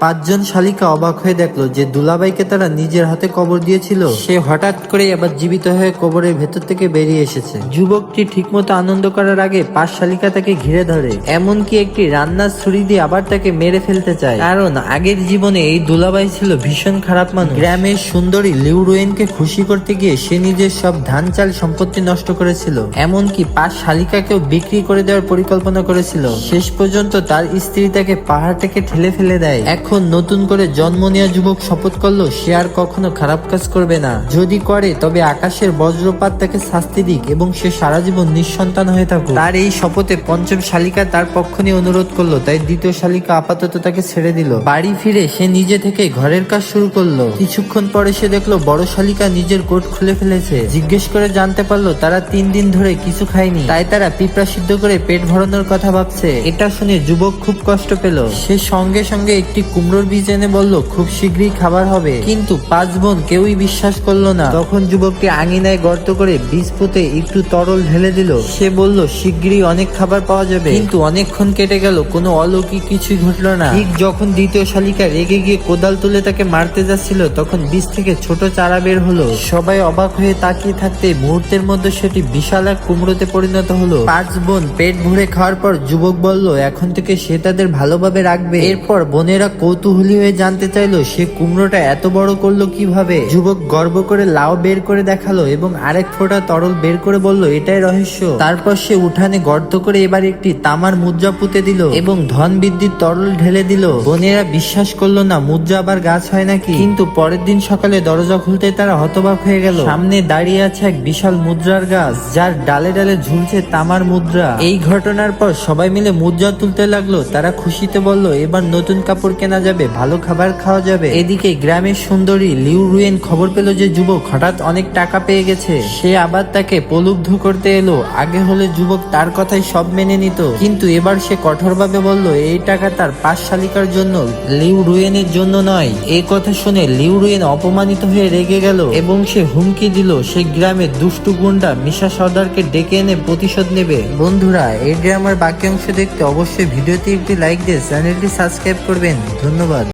পাঁচজন শালিকা অবাক হয়ে দেখলো যে দুলাভাইকে তারা নিজের হাতে কবর দিয়েছিল সে হঠাৎ করে আবার জীবিত হয়ে কবরের ভেতর থেকে বেরিয়ে এসেছে। যুবকটি ঠিকমতো আনন্দ করার আগে পাঁচ শালিকা তাকে ঘিরে ধরে, এমনকি একটি রান্নার ছুরি দিয়ে আবার তাকে মেরে ফেলতে চায়, কারণ আগের জীবনে এই দুলাভাই ছিল ভীষণ খারাপ মানুষ। গ্রামের সুন্দরী লিউ রুয়েনকে খুশি করতে গিয়ে সে নিজের সব ধান চাল সম্পত্তি নষ্ট করেছিল, এমনকি পাঁচ শালিকাকেও বিক্রি করে দেওয়ার পরিকল্পনা করেছিল। শেষ পর্যন্ত তার স্ত্রী তাকে পাহাড় থেকে ঠেলে ফেলে দেয়। এখন নতুন করে জন্ম নেওয়া যুবক শপথ করলো সে আর কখনো খারাপ কাজ করবে না, যদি করে তবে আকাশের বজ্রপাত তাকে শাস্তি দিক এবং সে সারা জীবন নিঃসন্তান হয়ে থাকুক। তার এই শপথে পঞ্চম শালিকা তার পক্ষ নিয়ে অনুরোধ করলো, তাই দ্বিতীয় শালিকা আপাতত তাকে ছেড়ে দিল। বাড়ি ফিরে সে নিজে থেকে ঘরের কাজ শুরু করলো। কিছুক্ষণ পরে সে দেখলো বড় শালিকা নিজের কোট খুলে ফেলেছে। জিজ্ঞেস করে জানতে পারলো তারা 3 দিন ধরে কিছু খায়নি, তাই তারা পিঁপড়া সিদ্ধ করে পেট ভরানোর কথা ভাবছে। এটা শুনে যুবক খুব কষ্ট পেল। সে সঙ্গে সঙ্গে একটি কুমড়োর বীজ এনে বলল খুব শীঘ্রই খাবার হবে, কিন্তু 5 বোন কেউই বিশ্বাস করলো না। তখন যুবকটি আঙিনায় গর্ত করে বীজ পুঁতে একটু তরল ঢেলে দিল। সে বলল শীঘ্রই অনেক খাবার পাওয়া যাবে, কিন্তু অনেকক্ষণ কেটে গেল, কোনো অলৌকিক কিছুই ঘটলো না। ঠিক যখন দ্বিতীয় শালিকা রেগে গিয়ে কোদাল তুলে তাকে মারতে যাচ্ছিল তখন বীজ থেকে ছোট চারা বের হলো। সবাই অবাক হয়ে তাকিয়ে থাকতে মুহূর্তের মধ্যে সেটি বিশাল এক কুমড়োতে পরিণত হলো। 5 বোন পেট ভরে খাওয়ার পর যুবক বলল এখন থেকে সে তাদের ভালোভাবে রাখবে। এরপর বোনেরা কৌতূহলী হয়ে জানতে চাইলো সে কুমড়োটা এত বড় করলো কিভাবে। যুবক গর্ব করে লাউ বের করে দেখালো এবং আরেক ফোঁটা তরল বের করে বলল এটাই রহস্য। তারপর সে উঠানে গর্ত করে এবার একটি তামার মুদ্রা পুঁতে দিল এবং ধন বৃদ্ধির তরল ঢেলে দিল। বোনেরা বিশ্বাস করলো না মুদ্রা আবার গাছ হয় নাকি, কিন্তু পরের দিন সকালে দরজা খুলতে তারা হতবাক হয়ে গেল। সামনে দাঁড়িয়ে আছে এক বিশাল মুদ্রার গাছ, যার ডালে ডালে ঝুলছে তামার মুদ্রা। এই ঘটনার পর সবাই মিলে মুদ্রা তুলতে লাগলো। তারা খুশিতে বলল এবার নতুন কাপড় কেনা যাবে, ভালো খাবার খাওয়া যাবে। এদিকে গ্রামের সুন্দরী লিউ রুয়েন খবর পেল যে যুবক হঠাৎ অনেক টাকা পেয়ে গেছে। সে আবার তাকে প্রলুব্ধ করতে এলো। আগে হলে যুবক তার কথাই সব মেনে নিত, কিন্তু এবার সে কঠোরভাবে বলল এই টাকা তার 5 শালিকার জন্য, লিউ রুয়েনের জন্য নয়। এই কথা শুনে লিউ রুয়েন অপমানিত হয়ে রেগে গেল এবং সে হুমকি দিল সে গ্রামের দুষ্টু গুন্ডা মিশা সর্দারকে ডেকে এনে প্রতিশোধ নেবে। বন্ধুরা, এই ড্রামার বাকি অংশ দেখতে অবশ্যই ভিডিওতে একটি লাইক দিয়ে চ্যানেলটি সাবস্ক্রাইব করবেন। ধন্যবাদ।